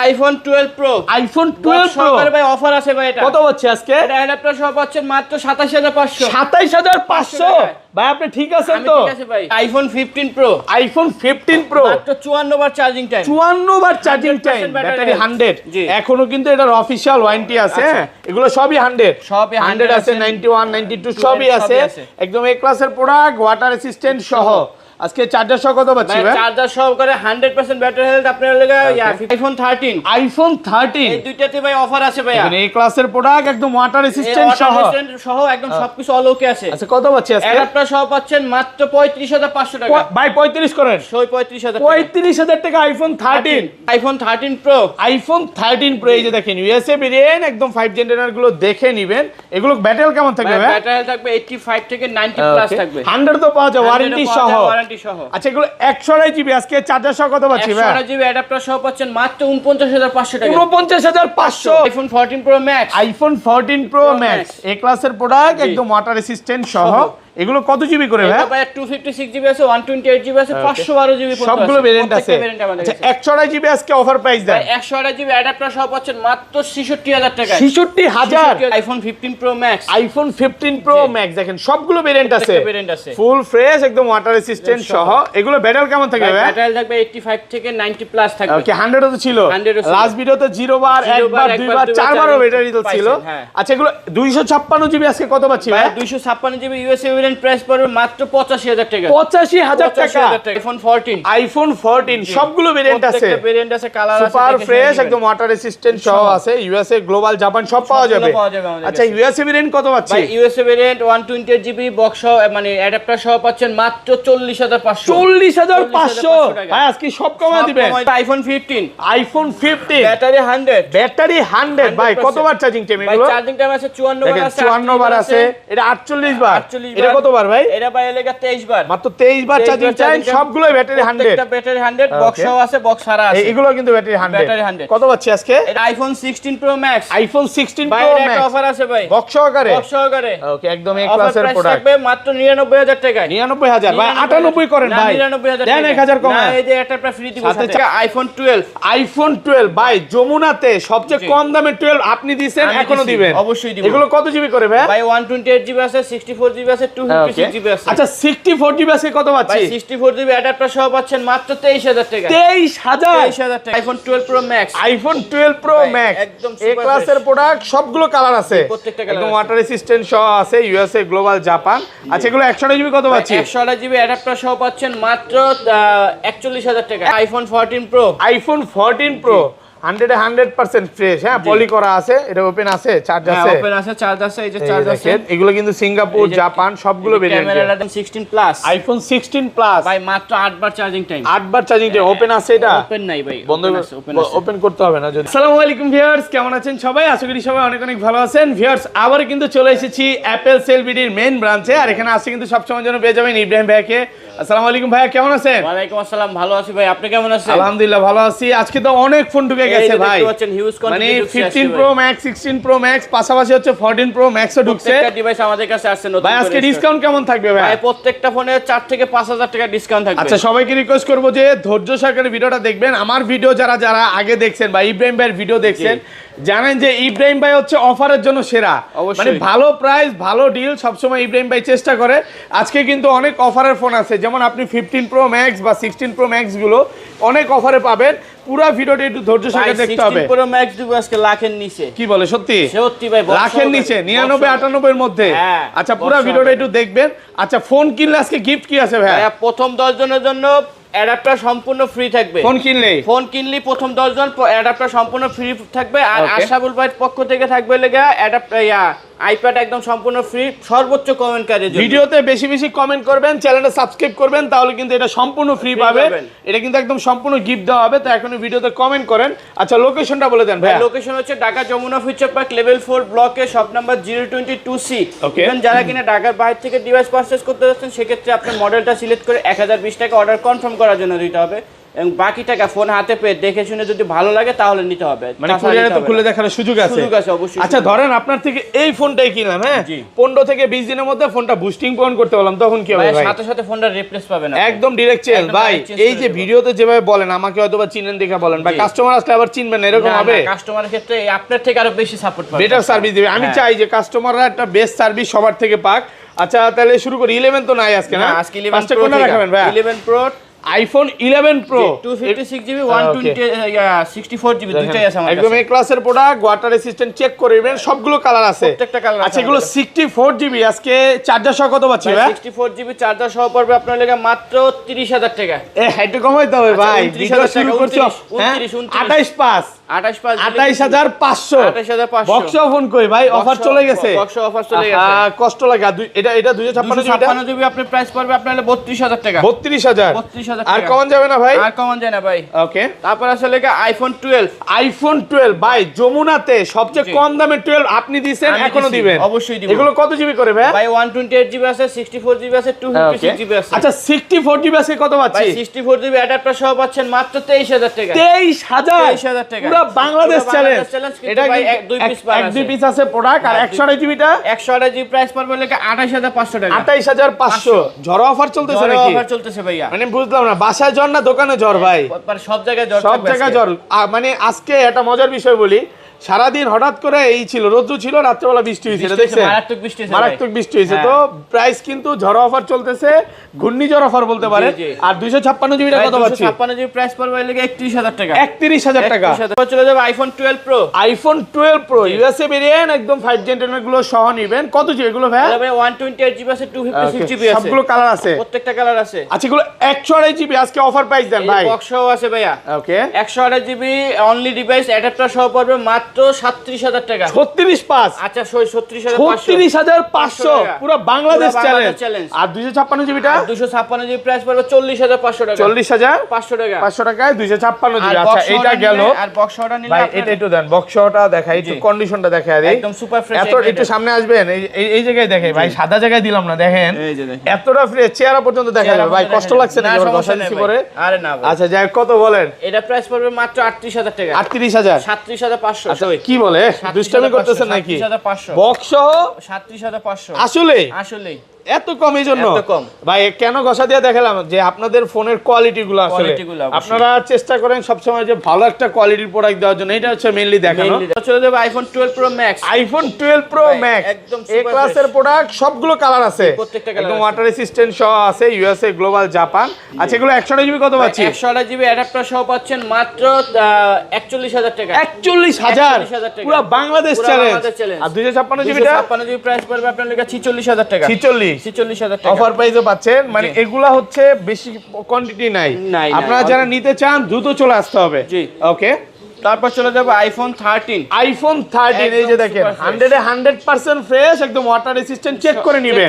IPhone 12 pro. IPhone 12 pro সরকারি ভাই offer আছে ভাই। এটা কত হচ্ছে আজকে? এটা অ্যাডাপ্টার সহ পাচ্ছেন মাত্র 27500। 27500 ভাই, আপনি ঠিক আছেন তো? ঠিক আছে ভাই। IPhone 15 pro. আইফোন 15 প্রো মাত্র 54 বার চার্জিং টাইম। 54 বার চার্জিং টাইম, ব্যাটারি 100। এখনো কিন্তু এটার অফিশিয়াল ওয়ারেন্টি আছে। এগুলো সবই 100, সবই 100 আছে, 91 92 সবই আছে। একদম এ ক্লাসের প্রোডাক্ট, ওয়াটার রেসিস্ট্যান্ট সহ। আজকে চার্জার সহ কত পাচ্ছি ভাই? চার্জার সহ করে 100% ব্যাটারি হেলথ আপনার লাগা আইফোন 13। আইফোন 13 এই দুইটাতে ভাই অফার আছে ভাই। মানে এই ক্লাসের প্রোডাক্ট একদম ওয়াটার রেসিস্ট্যান্ট সহ একদম সবকিছু অল ওকে আছে। আচ্ছা কত পাচ্ছি আজকে? অ্যাডাপ্টার সহ পাচ্ছেন মাত্র 35500 টাকা। ভাই 35 করেন। 35000 টাকা iPhone 13। IPhone 13 pro. IPhone 13 pro এই যে দেখেন ইউএসএ ভেরিয়েন্ট, একদম 5 জেনারেশন গুলো দেখে নেবেন। এগুলো ব্যাটারি কেমন থাকবে ভাই? ব্যাটারি থাকবে 85 থেকে 90 প্লাস থাকবে। 100 তো পাওয়া যায় ওয়ারেন্টি সহ। সহ। আচ্ছা এগুলো 128 জিবি, আজকে চার্জার সহ কত পাচ্ছি ভাই? 128 জিবি অ্যাডাপ্টার সহ পাচ্ছেন মাত্র 49500 টাকা। 49500। IPhone 14 pro Max. IPhone 14 pro max এই ক্লাসের প্রোডাক্ট, একদম ওয়াটার রেসিস্ট্যান্ট সহ। এগুলো কত জিবি করে ভাই? এটা ভাই 256 জিবি আছে, 128 জিবি আছে, 512 জিবি পর্যন্ত সবগুলো ভেরিয়েন্ট আছে। আচ্ছা 128 জিবি আজকে অফার প্রাইস দেন। 128 জিবি অ্যাডাপ্টার সহ পাচ্ছেন মাত্র 66000 টাকা। 66000। IPhone 15 pro Max. IPhone 15 pro max দেখেন সবগুলো ভেরিয়েন্ট আছে। আছে ফুল ফ্রেশ, একদম ওয়াটার রেসিস্ট্যান্ট সহ। এগুলো ব্যাটারি কেমন থাকবে ভাই? ব্যাটারি থাকবে 85 থেকে 90 প্লাস থাকবে। ওকে 100 তো ছিল। লাস্ট ভিডিওতে 0 বার, 1 বার, 2 বার, 4 বারও ব্যাটারি তো ছিল। আচ্ছা এগুলো 256 জিবি আজকে কত পাচ্ছি ভাই? 256 জিবি ইউএসএ ভেরিয়েন্ট প্রাইস পড়বে মাত্র 85000 টাকা। 85000 টাকা। আইফোন 14। আইফোন 14 সবগুলো ভেরিয়েন্ট আছে। প্রত্যেকটা ভেরিয়েন্ট আছে, কালার আছে, সুপার ফ্রেশ, একদম ওয়াটার রেসিস্ট্যান্ট সহ আছে। ইউএসএ, গ্লোবাল, জাপান সব পাওয়া যাবে। আচ্ছা ইউএসএ ভেরিয়েন্ট কত পাচ্ছি? ভাই ইউএসএ ভেরিয়েন্ট 128 জিবি বক্স সহ মানে অ্যাডাপ্টার সহ পাচ্ছেন মাত্র 40500। 40500 ভাই আজকে সব কমায় দিবেন। আইফোন 15। IPhone 15 battery 100। ব্যাটারি 100 ভাই কতবার চার্জিং টাইম এগুলো? ভাই চার্জিং টাইম আছে 54 বার আছে, 54 বার আছে। এটা 48 বার। এটা কতবার ভাই? এটা ভাই এলাকা 23 বার। মাত্র 23 বার চার্জিং টাইম, সবগুলো ব্যাটারি 100। প্রত্যেকটা ব্যাটারি 100, বক্স সহ আছে, বক্স ছাড়া আছে। এগুলো কিন্তু ব্যাটারি 100। কত পাচ্ছি আজকে? এটা আইফোন 16 প্রো ম্যাক্স। আইফোন 16 ভাই প্রো এটা ম্যাক্স অফার আছে ভাই, বক্স সহকারে। বক্স সহকারে। ওকে একদম এই ক্লাসের প্রোডাক্ট থাকবে মাত্র 99000 টাকায়। 99000 ভাই 98 করেন ভাই। 99000 দেন 1000 কমায়। না এই যে একটা ফ্রি দিব সাথে। আইফোন 12। আইফোন 12 ভাই যমুনাতে সবচেয়ে কম দামে 12 আপনি দিবেন, এখনো দিবেন। অবশ্যই দিব। এগুলো কত জিবি করে ভাই? ভাই 128 জিবি আছে, 64 জিবি আছে, 256 জিবি আছে। আচ্ছা 64 জিবি আছে কত পাচ্ছি? ভাই 64 জিবি অ্যাডাপ্টার সহ পাচ্ছেন মাত্র 23000 টাকা। 23000 টাকা। IPhone 12 pro Max. IPhone 12 pro max একদম এই ক্লাসের প্রোডাক্ট, সবগুলো কালার আছে, প্রত্যেকটা কালার একদম ওয়াটার রেসিস্ট্যান্ট সহ আছে। USA, global, Japan. আচ্ছা এগুলো 128 জিবি কত পাচ্ছি? 128 জিবি অ্যাডাপ্টার সহ পাচ্ছেন মাত্র 41000 টাকা। IPhone 14 pro. IPhone 14 pro 100% fresh, হ্যাঁ পলি করা আছে। এটা ওপেন আছে, চার্জ আছে, ওপেন আছে, চার্জ আছে, এই যে চার্জ আছে। এগুলো কিন্তু সিঙ্গাপুর, জাপান সবগুলো ভেরিয়েন্ট। ক্যামেরাটা 16 প্লাস। আইফোন 16 প্লাস ভাই মাত্র 8 বার চার্জিং টাইম। 8 বার চার্জিং টাইম। ওপেন আছে এটা? ওপেন নাই ভাই, বন্ধ ওপেন করতে হবে না যদি। আসসালামু আলাইকুম ভিউয়ার্স, কেমন আছেন সবাই? আশা করি সবাই অনেক অনেক ভালো আছেন। ভিউয়ার্স আবার কিন্তু চলে এসেছি অ্যাপেল সেলবিডির মেইন ব্রাঞ্চে। আর এখানে আসছে কিন্তু সবসময় জন্য পেয়ে যাবেন ইব্রাহিম ভাইকে। আসসালামু আলাইকুম ভাইয়া, কেমন আছেন? ওয়ালাইকুম আসসালাম, ভালো আছি ভাই, আপনি কেমন আছেন? আলহামদুলিল্লাহ ভালো আছি। আজকে তো অনেক ফোন ঢুকে গেছে ভাই, মানে 15 প্রো ম্যাক্স, 16 প্রো ম্যাক্স, পাশাপাশি হচ্ছে 14 প্রো ম্যাক্সও ঢুকছে। প্রত্যেকটা ডিভাইস আমাদের কাছে আসছে নতুন। ভাই আজকে ডিসকাউন্ট কেমন থাকবে ভাই? ভাই প্রত্যেকটা ফোনে 4 থেকে 5000 টাকা ডিসকাউন্ট থাকবে। আচ্ছা সবাইকে রিকোয়েস্ট করব যে ধৈর্য সহকারে ভিডিওটা দেখবেন। আমার ভিডিও যারা যারা আগে দেখছেন বা ইব্রাহিম ভাইয়ের ভিডিও দেখছেন, জানেন যে ইব্রাহিম ভাই হচ্ছে অফারের জন্য সেরা। মানে ভালো প্রাইস, ভালো ডিল সবসময় ইব্রাহিম ভাই চেষ্টা করে। আজকে কিন্তু অনেক অফারের ফোন আছে, যেমন আপনি 15 প্রো ম্যাক্স বা 16 প্রো ম্যাক্স গুলো অনেক অফারে পাবেন। পুরো ভিডিওটা একটু ধৈর্য সহকারে দেখতে হবে। 16 প্রো ম্যাক্স দিব আজকে লাখের নিচে। কি বলে সত্যি? সত্যি ভাই, লাখের নিচে 99 98 এর মধ্যে। আচ্ছা পুরো ভিডিওটা একটু দেখবেন। আচ্ছা ফোন কিনলে আজকে গিফট কি আছে ভাই? প্রথম 10 জনের জন্য অ্যাডাপ্টার সম্পূর্ণ ফ্রি থাকবে। ফোন কিনলে প্রথম 10 জন অ্যাডাপ্টার সম্পূর্ণ ফ্রি থাকবে। আর আশাবুল ভাইয়ের পক্ষ থেকে থাকবে লাগা অ্যাডাপ্টার আইপ্যাড একদম সম্পূর্ণ ফ্রি, সর্বোচ্চ কমেন্টকারীর জন্য। ভিডিওতে বেশি বেশি কমেন্ট করবেন, চ্যানেলটা সাবস্ক্রাইব করবেন, তাহলে কিন্তু এটা সম্পূর্ণ ফ্রি পাবেন। এটা কিন্তু একদম সম্পূর্ণ গিফট দেওয়া হবে। তো এখনই ভিডিওতে কমেন্ট করেন। আচ্ছা লোকেশনটা বলে দেন ভাই। লোকেশন হচ্ছে Dhaka Jamuna Future Park level 4 ব্লকে, শপ নাম্বার 022C। যারা কিনা ঢাকার বাইরে থেকে ডিভাইস পারচেজ করতে যাচ্ছেন, সেক্ষেত্রে আপনার মডেলটা সিলেক্ট করে 1020 টাকা অর্ডার কনফার্ম করার জন্য দিতে হবে। এবং বাকি টাকা ফোন হাতে পেয়ে দেখে শুনে যদি ভালো লাগে তাহলে নিতে হবে, মানে কুরিয়ারে তো খুলে দেখার সুযোগ আছে। সুযোগ আছে অবশ্যই। আচ্ছা ধরেন আপনার থেকে এই ফোনটাই কিনলাম, হ্যাঁ 15 থেকে 20 দিনের মধ্যে ফোনটা বুস্টিং পয়েন্ট করতে বললাম, তখন কি হবে ভাই? সাথে সাথে ফোনটা রিপ্লেস পাবেন একদম ডাইরেক্ট চেঞ্জ ভাই। এই যে ভিডিওতে যেভাবে বলেন আমাকে হয়তোবা চিনেন দেখে বলেন, বা কাস্টমার আসলে আবার চিনবেন না এরকম হবে? কাস্টমারের ক্ষেত্রে আপনার থেকে আরো বেশি সাপোর্ট পাবে, বেটার সার্ভিস দিবে। আমি চাই যে কাস্টমাররা একটা বেস্ট সার্ভিস সবার থেকে পাক। আচ্ছা তাহলে শুরু করি। 11 তো নাই আজকে না? আজকে 11 প্রো কোনটা দেখাবেন ভাই? 11 pro, iPhone 11 pro 256GB 164GB দুইটাই আছে আমার কাছে। একদম এ ক্লাসের প্রোডাক্ট, ওয়াটার রেসিস্ট্যান্ট চেক করবেন, সবগুলো কালার আছে, প্রত্যেকটা কালার আছে। আচ্ছা এগুলো 64GB আজকে চার্জার সহ কত পাচ্ছি ভাই? 64GB চার্জার সহ পড়বে আপনার লাগা মাত্র 30000 টাকা। একটু কমাইতে হবে ভাই, ভিডিও শুরু করছি 28500 বক্স ফোন কই ভাই? অফার চলে গেছে, বক্স অফার চলে গেছে, কষ্ট লাগে। এটা 256GB আপনার প্রাইস পড়বে আপনার 32000 টাকা। 32000 আর কমন যাবে না ভাই? আর কমন যায় না ভাই। ওকে, তারপর আসলে আইফোন 12 ভাই যমুনাতে সবচেয়ে কম দামে 12 আপনি দিবেন, এখনো দিবেন? অবশ্যই দিব। এগুলো কত জিবি করে ভাই? ভাই 128GB আছে, 64GB আছে, 256GB আছে। আচ্ছা 64GB আছে কত পাচ্ছি? ভাই 64GB অ্যাডাপ্টার সহ পাচ্ছেন মাত্র 23000 টাকা। 23000 টাকা পুরো বাংলাদেশ চ্যালেঞ্জ। এটা ভাই এক দুই পিস আছে প্রোডাক্ট। আর 128GB টা 128GB প্রাইস পড়বে লাগে 28500 টাকা। 28500 ঝড় অফার চলতেছে নাকি? অফার চলতেছে ভাইয়া, মানে বুঝলাম না, বাসায় জ্বর না দোকানে জ্বর ভাই? সব জায়গায় জ্বর, সব জায়গায় জ্বর। মানে আজকে একটা মজার বিষয় বলি, সারাদিন হঠাৎ করে এই ছিল, রোদ্র ছিল, রাত্রেবেলা বৃষ্টি হয়েছে, দেখছেন? মারাত্মক বৃষ্টি হয়েছে। তো প্রাইস কিন্তু ঝড় অফার চলতেছে, ঘূর্ণিঝড় অফার বলতে পারেন। আর 256GB টা কত পাচ্ছি? 256GB প্রাইস পড়বে লাগে 31000 টাকা। 31000 টাকা। চলে যাবে iPhone 12 pro. IPhone 12 pro USA variant, একদম 5 Gen 10 গুলো সহ নিবেন। কত জিবি এগুলো ভাই? ভাই 128GB আছে, 256GB আছে, সবগুলো কালার আছে, প্রত্যেকটা কালার আছে। আচ্ছা এগুলো 128GB আজকে অফার প্রাইস দেন ভাই? বক্স সহ আছে ভাইয়া। ওকে, 128GB অনলি ডিভাইস অ্যাডাপ্টার সহ পড়বে মাত্র 37000 টাকা। 365 আচ্ছা 36500 পুরো বাংলাদেশ চ্যালেঞ্জ। আর 256GB টা? 256GB প্রাইস পড়বে 40500 টাকা। 40500 টাকা। 500 টাকায় 256GB। আচ্ছা এটা গেল। আর বক্স সহটা নিলে ভাই এটা একটু দেন, বক্স সহটা দেখাই, একটু কন্ডিশনটা দেখাই দেই। একদম সুপার ফ্রেশ। এত একটু সামনে আসবেন, এই জায়গায় দেখাই ভাই, সাদা জায়গায় দিলাম না, দেখেন এই যে দেখেন এতটা ফ্রেশ, চেহারা পর্যন্ত দেখা যাবে ভাই। কষ্ট লাগছে নাকি ওর বসা দিছি পরে? আরে না ভাই। আচ্ছা যাই, কত বলেন? এটা প্রাইস পড়বে মাত্র 38000 টাকা। 38000 37500। আচ্ছা কি বলে, দুষ্টামি করতেছেন নাকি? 37500 বক্স সহ 37500। আসলে এত কম এই জন্য এত কম ভাই? কেন ঘষা দিয়ে দেখালাম যে আপনাদের ফোনের কোয়ালিটি গুলো আসলে আপনারা চেষ্টা করেন সবসময় যে ভালো একটা কোয়ালিটির প্রোডাক্ট দেওয়ার জন্য, এটা হচ্ছে মেইনলি দেখানো। চলে যাবে iPhone 12 pro Max. IPhone 12 pro max একদম এ ক্লাসের প্রোডাক্ট, সবগুলো কালার আছে, প্রত্যেকটা কালার একদম ওয়াটার রেসিস্ট্যান্ট সহ আছে, ইউএসএ গ্লোবাল জাপান। আচ্ছা এগুলো 128GB কত পাচ্ছি? 128GB অ্যাডাপ্টার সহ পাচ্ছেন মাত্র 41000 টাকা। 41000 পুরো বাংলাদেশ চ্যালেঞ্জ। আর 256GB টা? 256GB প্রাইস পড়বে আপনার লাগা 46000 টাকা। 46000 টাকা অফার প্রাইসে পাচ্ছেন। মানে এগুলা হচ্ছে বেশি কোয়ান্টিটি নাই, আপনারা যারা নিতে চান দ্রুত চলে আসতে হবে। জি ওকে, তারপর চলে যাবে আইফোন 13। আইফোন 13 এই যে দেখেন 100% ফ্রেশ, একদম ওয়াটার রেসিস্ট্যান্ট, চেক করে নেবেন।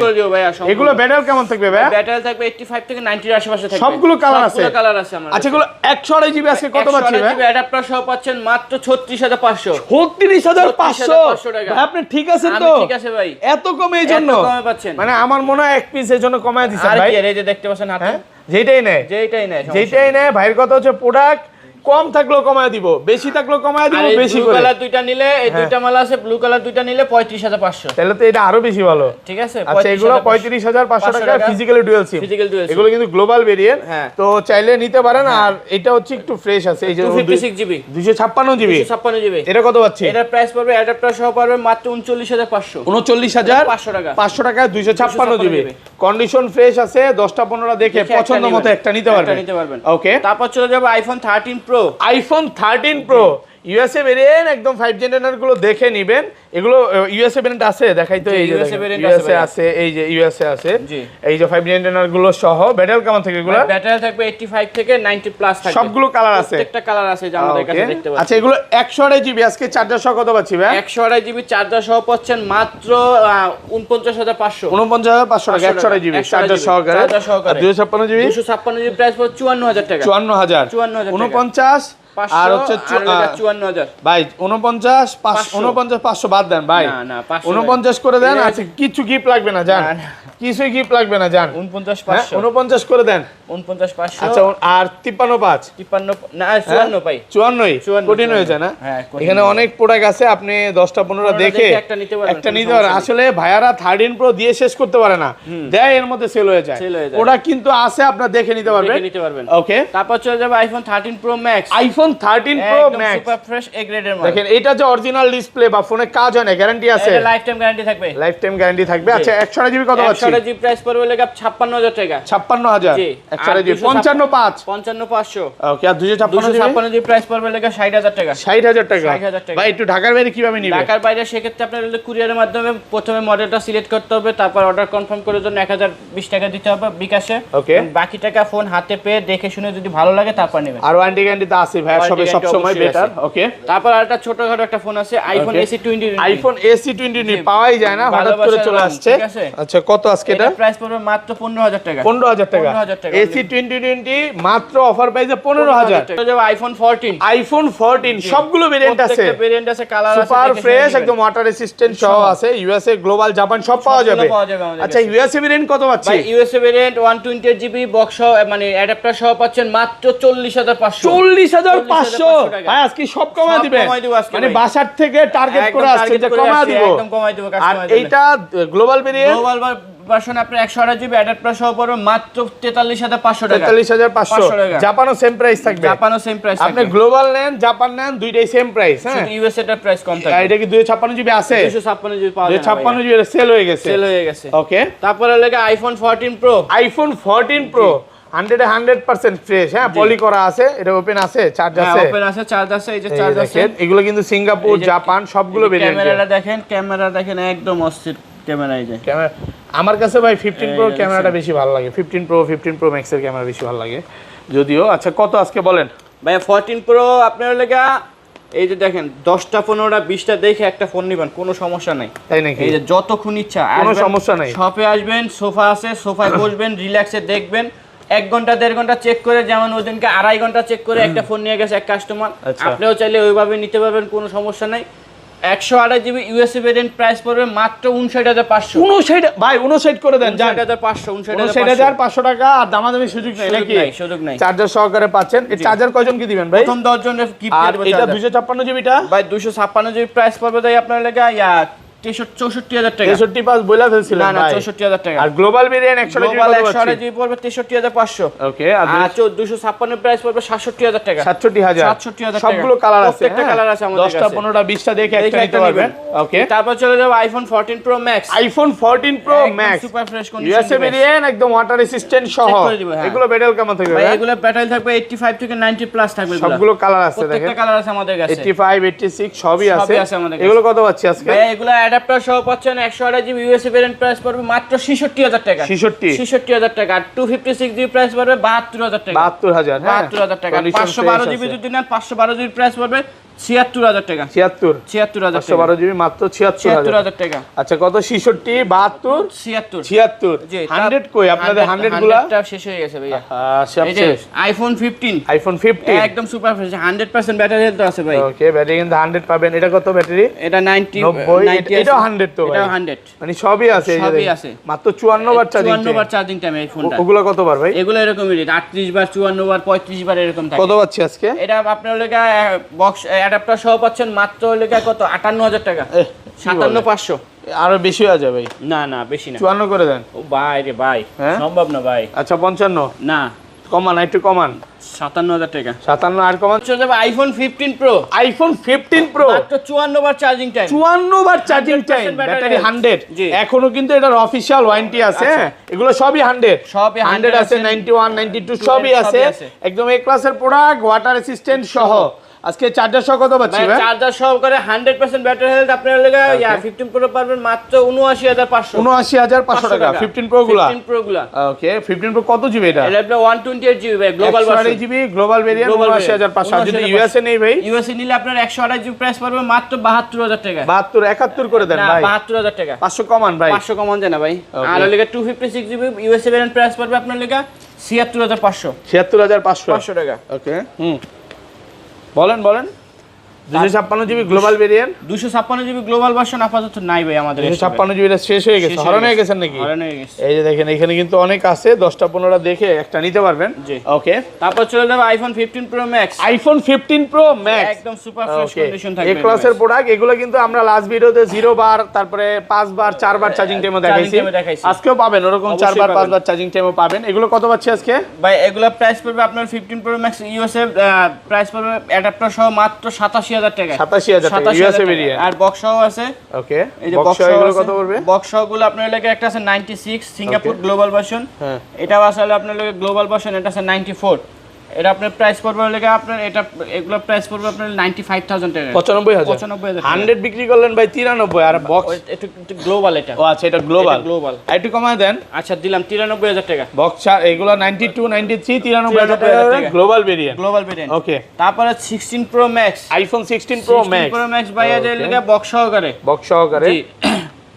এগুলো ব্যাটারি কেমন থাকবে ভাই? ব্যাটারি থাকবে 85 থেকে 90 এর আশেপাশে থাকবে। সবগুলো কালার আছে, সবগুলো কালার আছে আমার। আচ্ছা এগুলো 128GB আজকে কত পাচ্ছি ভাই? 128GB অ্যাডাপ্টার সহ পাচ্ছেন মাত্র 36500। 36500 টাকা। আপনি ঠিক আছেন তো? ঠিক আছে ভাই, এত কমে এই জন্য এত কমে পাচ্ছেন। মানে আমার মনে হয় এক পিস এর জন্য কমায় দিছেন ভাই। আর কি এই যে দেখতে পাচ্ছেন হাতে, যেটাই নেয় যেটাই নেয়। ভাইয়ের কথা হচ্ছে প্রোডাক্ট কম থাকলেও কমায় দিব, বেশি থাকলেও কমায় দিব, বেশি করে। ব্লু কালার দুইটা নিলে, এই দুইটা মাল আছে, ব্লু কালার দুইটা নিলে 35500। তাহলে তো এটা আরো বেশি ভালো, ঠিক আছে? আচ্ছা এগুলো 35500 টাকা, ফিজিক্যালি ডুয়াল সিম। এগুলো কিন্তু গ্লোবাল ভেরিয়েন্ট, তো চাইলে নিতে পারেন। আর এটা হচ্ছে একটু ফ্রেশ আছে, এই যে 256GB 256GB। এটা কত পাচ্ছি? এটা প্রাইস পড়বে অ্যাডাপ্টার সহ পড়বে মাত্র 39500। 39500 টাকা। 500 টাকা 256GB। কন্ডিশন ফ্রেশ আছে, 10টা 15টা দেখে পছন্দ মতো একটা নিতে পারবেন। ওকে, তারপর চলে যাবে iPhone 13 pro. IPhone 13 pro USA variant, একদম 5 Gen 10 গুলো দেখে নেবেন। এগুলো ইউএসএ ভেরিয়েন্ট আছে, দেখাই তো, এই যে ইউএসএ আছে, এই যে ইউএসএ আছে, এই যে 5 Gen 10 গুলো সহ। ব্যাটারি কেমন থাকে এগুলো? ব্যাটারি থাকবে 85 থেকে 90 প্লাস থাকবে। সবগুলো কালার আছে, প্রত্যেকটা কালার আছে যা আমাদের কাছে দেখতে পাচ্ছেন। আচ্ছা এগুলো 128GB আজকে চার্জার সহ কত পাচ্ছি ভাই? 128GB চার্জার সহ পাচ্ছেন মাত্র 49500। 49500 টাকা 128GB চার্জার সহকারে। আর 256GB 256GB প্রাইস পড়বে 54000 টাকা। 54000 49 আর হচ্ছে 54000 ভাই 49 500 বাদ দেন ভাই, 49 করে দেন। আচ্ছা কিছু গিফট লাগবে না জান, কিছুই গিফট লাগবে না জান। 49,500 49 করে দেন। 49,500 আচ্ছা আর 53.5 53 না 54 পাই। 54 কঠিন হয়ে যায় না? হ্যাঁ এখানে অনেক প্রোডাক্ট আছে, আপনি 10টা 15টা দেখে একটা নিতে পারবেন। একটা নিতে পারেন। আসলে ভাইয়ারা 13 প্রো দিয়ে শেষ করতে পারে না, দেয় এর মধ্যে সেল হয়ে যায়। প্রোডাক্ট কিন্তু আছে, আপনারা দেখে নিতে পারবেন। ওকে, তারপর চলে যাবে iPhone 13 Pro Max. IPhone 13 Pro Max super fresh A গ্রেডের মাল। দেখেন এটা যে অরিজিনাল ডিসপ্লে বা ফোনে কাজ হয় না, গ্যারান্টি আছে? এটা লাইফ টাইম গ্যারান্টি থাকবে। লাইফ টাইম গ্যারান্টি থাকবে। আচ্ছা 100 জিবি কত পাচ্ছি? 100 জিবি প্রাইস পড়বে লাগা 56,000 টাকা। 56,000 জি 100 জিবি 55.5 55,500। ওকে, আর 256 জিবি প্রাইস পড়বে লাগা 60,000 টাকা। 60,000 টাকা। 60,000 টাকা। ভাই একটু ঢাকার বাইরে কিভাবে নিবে? ঢাকার বাইরে সেক্ষেত্রে আপনার কুরিয়ারের মাধ্যমে প্রথমে মডেলটা সিলেক্ট করতে হবে, তারপর অর্ডার কনফার্ম করার জন্য 1020 টাকা দিতে হবে বিকাশে। ওকে, বাকি টাকা ফোন হাতে পেয়ে দেখে শুনে যদি ভালো লাগে তারপর নেবেন। আর ওয়ারেন্টি গ্যারান্টি তো আছে ভাই, সবে সব সময় বেটার। ওকে, তারপর আরেকটা ছোটখাটো একটা ফোন আছে আইফোন AC20। আইফোন AC20 পাওয়াই যায় না, হঠাৎ করে চলে আসছে। আচ্ছা কত আজকে এটা? প্রাইস পড়বে মাত্র 15,000 টাকা। 15,000 টাকা। AC20 মাত্র অফার প্রাইসে 15,000। এটা যাবে আইফোন 14। আইফোন 14 সবগুলো ভেরিয়েন্ট আছে। প্রত্যেকটা ভেরিয়েন্ট আছে, কালার আছে, সুপার ফ্রেশ একদম ওয়াটার রেসিস্ট্যান্ট সহ আছে। ইউএসএ গ্লোবাল জাপান সব পাওয়া যাবে। আচ্ছা ইউএসএ ভেরিয়েন্ট কত পাচ্ছি? ইউএসএ ভেরিয়েন্ট 128 জিবি বক্স সহ মানে অ্যাডাপ্টার সহ পাচ্ছেন মাত্র 40,500। 40,500 ভাই আজকে সব কমায় দিবেন। মানে বাসার থেকে টার্গেট করে আসছে যে কমায় দিব। একদম কমায় দিব। আর এইটা গ্লোবাল ভেরিয়েন্ট গ্লোবাল ভার্সন আপনার 128 জিবি অ্যাডাপ্টার সহ পড়বে মাত্র 43,500 টাকা। 43,500 জাপানও সেম প্রাইস থাকবে। জাপানও সেম প্রাইস থাকবে। আপনি গ্লোবাল নেন জাপান নেন দুইটাই সেম প্রাইস। হ্যাঁ শুধু ইউএসএ টার প্রাইস কম থাকবে। এটা কি 256 জিবি আছে? 256 জিবি পাওয়া যায়। 256 জিবি সেল হয়ে গেছে। সেল হয়ে গেছে। ওকে, তারপরে লাগে iPhone 14 pro. IPhone 14 pro 100% fresh. হ্যাঁ পলি করা আছে, এটা ওপেন আছে, চার্জ আছে। হ্যাঁ ওপেন আছে, চার্জ আছে, এই যে চার্জ আছে। এগুলো কিন্তু সিঙ্গাপুর জাপান সবগুলো ভেরিয়েন্ট। ক্যামেরা দেখেন একদম অস্থির ক্যামেরা। এই যে ক্যামেরা আমার কাছে ভাই 15 প্রো ক্যামেরাটা বেশি ভালো লাগে। 15 প্রো ম্যাক্স এর ক্যামেরা বেশি ভালো লাগে যদিও। আচ্ছা কত আজকে বলেন ভাই? 14 প্রো আপনার লাগা এই যে দেখেন 10টা 15টা 20টা দেখে একটা ফোন নিবেন, কোনো সমস্যা নাই। তাই নাকি? এই যে যতক্ষণ ইচ্ছা কোনো সমস্যা নাই। শপে আসবেন, সোফা আছে, সোফায় বসবেন, রিল্যাক্সে দেখবেন। 1 ঘন্টা 1.5 ঘন্টা চেক করে, যেমন ওদিনকে 2.5 ঘন্টা চেক করে একটা ফোন নিয়ে গেছে এক কাস্টমার। আপনিও চাইলে ওইভাবে নিতে পারবেন, কোনো সমস্যা নাই। 128 জিবি ইউএসএ ভেরিয়েন্ট প্রাইস পড়বে মাত্র 59,500। 59 ভাই 59 করে দেন। 59,500 টাকা। আর দামাদামি সুযোগ নাই নাকি? সুযোগ নাই। চার্জার সহকারে পাচ্ছেন। এই চার্জার কয়জন কি দিবেন ভাই? প্রথম 10 জনের গিফট দেব। এটা 256 জিবিটা ভাই 256 জিবি প্রাইস পড়বে তাই আপনার লাগা 64,000 টাকা। 63 বইলা ফেলছিলেন না ভাই। 64,000 টাকা। আর গ্লোবাল ভেরিয়েন্ট 128 জিবি পড়বে 63,500। ওকে, আর 256 প্রাইস পড়বে 67,000 টাকা। 67,000 সবগুলো কালার আছে। প্রত্যেকটা কালার আছে আমাদের কাছে। 10টা 15টা 20টা দেখে একটা নিতে পারবেন। ওকে, তারপর চলে যাব iPhone 14 pro Max. IPhone 14 pro Max super fresh condition USA variant একদম ওয়াটার রেসিস্ট্যান্ট সহ। এগুলো ব্যাটারি কেমন থাকবে ভাই? এগুলো ব্যাটারি থাকবে 85 থেকে 90 প্লাস থাকবে। সবগুলো কালার আছে দেখেন। প্রত্যেকটা কালার আছে আমাদের কাছে। 85 86 সবই আছে আমাদের কাছে। এগুলো কত পাচ্ছি আজকে? ভাই এগুলো অ্যাডাপ্টার সহ পাচ্ছেন 128 জিবি ইউএসএ ভেরিয়েন্ট প্রাইস পড়বে মাত্র 66,000 টাকা। 66,000 টাকা। আর 256 জিবি প্রাইস পড়বে 72,000 টাকা। 72,000 হ্যাঁ 72,000 টাকা। 512 জিবি যদি নেন 512 জিবি প্রাইস পড়বে 76,000 টাকা। 76,000 512 জিবি মাত্র 76,000 টাকা। আচ্ছা কত? 66 72 76 100 কই আপনাদের 100 গুলা? 100টা শেষ হয়ে গেছে ভাইয়া। এই যে আইফোন 15 একদম সুপার ফ্রেশ 100% ব্যাটারি হেলথ আছে ভাই। ওকে, ব্যাটারি কিন্তু 100 পাবেন। এটা কত ব্যাটারি? এটা 90 এটা 100 তো ভাই। এটা 100 মানে সবই আছে। এই সবই আছে। মাত্র 54 বার চার্জিং। 54 বার চার্জিং টাইম এই ফোনটা। ওগুলো কত বার ভাই? এগুলো এরকমই রেট 38 বার 54 বার 35 বার এরকম থাকে। কত পাচ্ছি আজকে? এটা আপনার লেগা বক্স অ্যাডাপ্টার সহ পাচ্ছেন মাত্র লেগা কত? 58,000 টাকা। 57,500 আরো বেশি হয়ে যাবে ভাই। না বেশি না। 54 করে দেন। ও ভাই রে ভাই, সম্ভব না ভাই। আচ্ছা 55 না কমান, একটু কমান। 57,000 টাকা। 57 আর কমান। চলে যাবে আইফোন 15 প্রো। আইফোন 15 প্রো মাত্র 54 বার চার্জিং টাইম। 54 বার চার্জিং টাইম, ব্যাটারি 100। এখনো কিন্তু এটার অফিশিয়াল ওয়ারেন্টি আছে। এগুলো সবই 100 আছে, 91 92 সবই আছে। একদম এ ক্লাসের প্রোডাক্ট, ওয়াটার রেসিস্ট্যান্ট সহ। আজকে চার্জার সহ কত পাচ্ছি ভাই? চার্জার সহ করে 100% ব্যাটারি হেলথ আপনার লাগা 15 প্রো পাবেন মাত্র 79,500। 79,500 টাকা 15 প্রো গুলা। 15 প্রো গুলা। ওকে, 15 প্রো কত জিবি এটা? এটা আপনার 128 জিবি ভাই, global version. 128 GB global variant 79,500। আর যদি ইউএসএ নেই ভাই? ইউএসএ নিলে আপনার 128 জিবি প্রাইস পড়বে মাত্র 72,000 টাকা। 72 71 করে দেন ভাই। 72,000 টাকা। 500 কমান ভাই। 500 কমান দেন না ভাই। আর লাগা 256 জিবি ইউএসএ ভেরিয়েন্ট প্রাইস পড়বে আপনার লাগা 76,500। 76,500 500 টাকা। ওকে বলেন 256 GB global variant, 256 GB global version আপাতত নাই ভাই আমাদের। 256 জিবিটা শেষ হয়ে গেছে, হরণ হয়ে গেছেন নাকি? হরণ হয়ে গেছে। এই যে দেখেন এখানে কিন্তু অনেক আছে, 10টা 15টা দেখে একটা নিতে পারবেন। ওকে, তারপর চলে যাবে iPhone 15 pro Max. IPhone 15 pro max একদম সুপার ফ্রেশ কন্ডিশন থাকবে। এই ক্লাসের প্রোডাক্ট এগুলো কিন্তু আমরা লাস্ট ভিডিওতে 0 বার, তারপরে 5 বার 4 বার চার্জিং টাইমে দেখাইছি, আজকেও পাবেন ওরকম 4 বার 5 বার চার্জিং টাইমে পাবেন। এগুলো কত পাচ্ছি আজকে ভাই? এগুলো প্রাইস পড়বে আপনার 15 প্রো ম্যাক্স ইউএসএ প্রাইস পড়বে অ্যাডাপ্টার সহ মাত্র 87000 টাকা। 87000 টাকা ইউএসএ ভেরিয়েন্ট, আর বক্স সহ আছে। ওকে, এই যে বক্স এগুলো কত পড়বে? বক্স সহগুলো আপনার লাগে একটা আছে 96 সিঙ্গাপুর গ্লোবাল ভার্সন, হ্যাঁ এটাও আসলে আপনার লাগে গ্লোবাল ভার্সন, এটা আছে 94। এটা আপনার প্রাইস পড়বে লাগে আপনার এটা এগুলো প্রাইস পড়বে আপনার 95000 টাকা। 95000 100 বিক্রি করলেন ভাই 93, আর বক্স একটু গ্লোবাল এটা। ও আচ্ছা, এটা গ্লোবাল। একটু কমায় দেন। আচ্ছা দিলাম 93000 টাকা। বক্স এগুলো 92 93 93000 টাকা গ্লোবাল ভেরিয়েন্ট। গ্লোবাল ভেরিয়েন্ট, ওকে। তারপরে 16 pro Max, iPhone 16 pro max. Pro max ভাইয়া যে লাগে বক্স সহকারে। বক্স সহকারে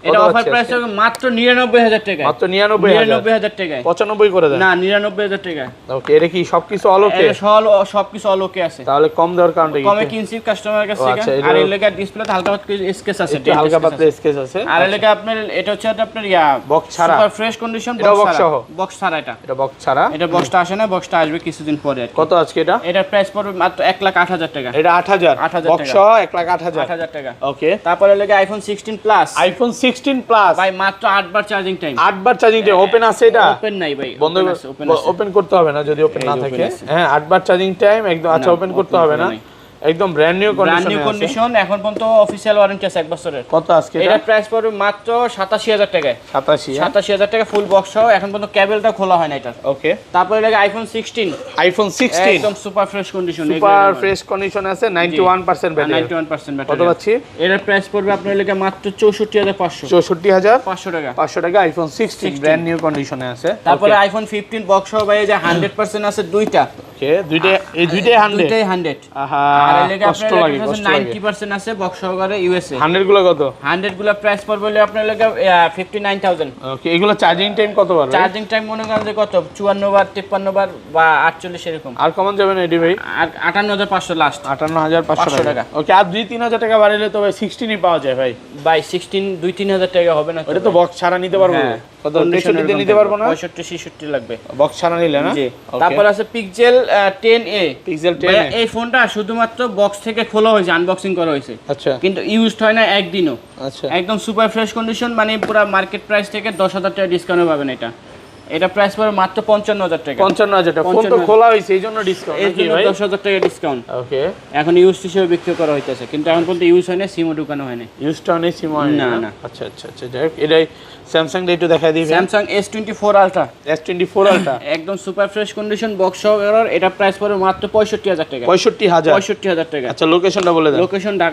এটা অফার প্রাইস হবে মাত্র 99000 টাকা। মাত্র 99000 টাকায়। 95 করে দেন। না 99000 টাকা। ওকে, এটা কি সবকিছু অলোকে? এটা সবকিছু অলোকে আছে। তাহলে কম দেওয়ার কারণটা কি? কমে কিনছি কাস্টমারের কাছ থেকে। আর এর লাগা ডিসপ্লেতে হালকা পাতলা স্কেচ আছে, একটু হালকা পাতলা স্কেচ আছে। আর এর লাগা আপনার এটা হচ্ছে আপনার বক্স ছাড়া, সুপার ফ্রেশ কন্ডিশন, বক্স সহ। বক্স ছাড়া এটা। এটা বক্স ছাড়া। এটা বক্সটা আসে না, বক্সটা আসবে কিছুদিন পরে। কত আজকে এটা? এটার প্রাইস পড়বে মাত্র 1,08,000 টাকা। এটা 8000 বক্স সহ 1,08,000 টাকা। ওকে। তারপরে লাগে আইফোন 16 প্লাস। আইফোন 16 প্লাস ভাই মাত্র 8 বার চার্জিং টাইম। 8 বার চার্জিং টাইম। ওপেন আছে এটা? ওপেন নাই ভাই, বন্ধ ওপেন করতে হবে না যদি ওপেন না থাকে। হ্যাঁ 8 বার চার্জিং টাইম একদম। আচ্ছা, ওপেন করতে হবে না, একদম ব্র্যান্ড নিউ কন্ডিশন। এখন পর্যন্ত অফিশিয়াল ওয়ারেন্টি আছে 1 বছরের। কত আজকে এটা প্রাইস পড়বে মাত্র 87000 টাকায়। 87000 টাকা ফুল বক্স সহ। এখন পর্যন্ত কেবলটা খোলা হয় না এটা। ওকে। তারপরে লাগে আইফোন 16। আইফোন 16 একদম super fresh condition, super fresh condition আছে, 91% ব্যাটারি। 91% ব্যাটারি। কত পাচ্ছি? এর প্রাইস পড়বে আপনার লাগে মাত্র 64500। 64500 টাকা। 500 টাকা আইফোন 16 ব্র্যান্ড নিউ কন্ডিশনে আছে। তারপরে আইফোন 15 বক্স সহ ভাই যে 100% আছে দুইটা। ওকে, দুইটাই 100। আহা, আর এর লাগে কষ্ট লাগে, কষ্ট লাগে। 90% আছে বক্স সহকারে ইউএসএ। 100 গুলো কত? 100 গুলো প্রাইস পড়বে হলো আপনার লাগে 59000। ওকে, এগুলো চার্জিং টাইম কত বার? চার্জিং টাইম মনে করেন যে কত 54 বার 53 বার বা 48 এরকম। আর কমন যাবে না এডি ভাই? আর 58500 লাস্ট। 58500 টাকা। ওকে, আর 2-3000 টাকা বাড়াইলে তো ভাই 16ই পাওয়া যায় ভাই। ভাই 16 2-3000 টাকা হবে না। ওটা তো বক্স ছাড়া নিতে পারবো। কত 63 তে নিতে পারবো না? 65-66 লাগবে বক্স ছাড়া নিলে না? জি। তারপর আছে পিক্সেল 10a। পিক্সেল 10a এই ফোনটা শুধুমাত্র বক্স থেকে খোলা হয়েছে, আনবক্সিং করা হয়েছে। আচ্ছা। কিন্তু ইউজড হয় না একদিনও। আচ্ছা। একদম সুপার ফ্রেশ কন্ডিশন, মানে পুরো মার্কেট প্রাইস থেকে 10000 টাকা ডিসকাউন্ট পাবেন এটা। এটা প্রাইস পড়বে মাত্র 55000 টাকা। 55000 টাকা। ফোন তো খোলা হইছে এইজন্য ডিসকাউন্ট এই নাকি জন্য ভাই? 10000 টাকা ডিসকাউন্ট। ওকে। এখন ইউজ হিসেবে বিক্রি করা হইতেছে, কিন্তু এখন পর্যন্ত ইউজ হয় না, সিমও ঢুকানো হয় না। ইউজটা নেই, সিম হয় না না। আচ্ছা আচ্ছা আচ্ছা, যাই হোক, এটাই স্যামসাং ডে একটু দেখাই দিবেন। Samsung S24 ultra. S24 ultra একদম সুপার ফ্রেশ কন্ডিশন বক্স সহ। এটা প্রাইস পড়বে মাত্র 65000 টাকা। 65000 65000 টাকা। আচ্ছা, লোকেশনটা বলে দেন। লোকেশন ঢাকা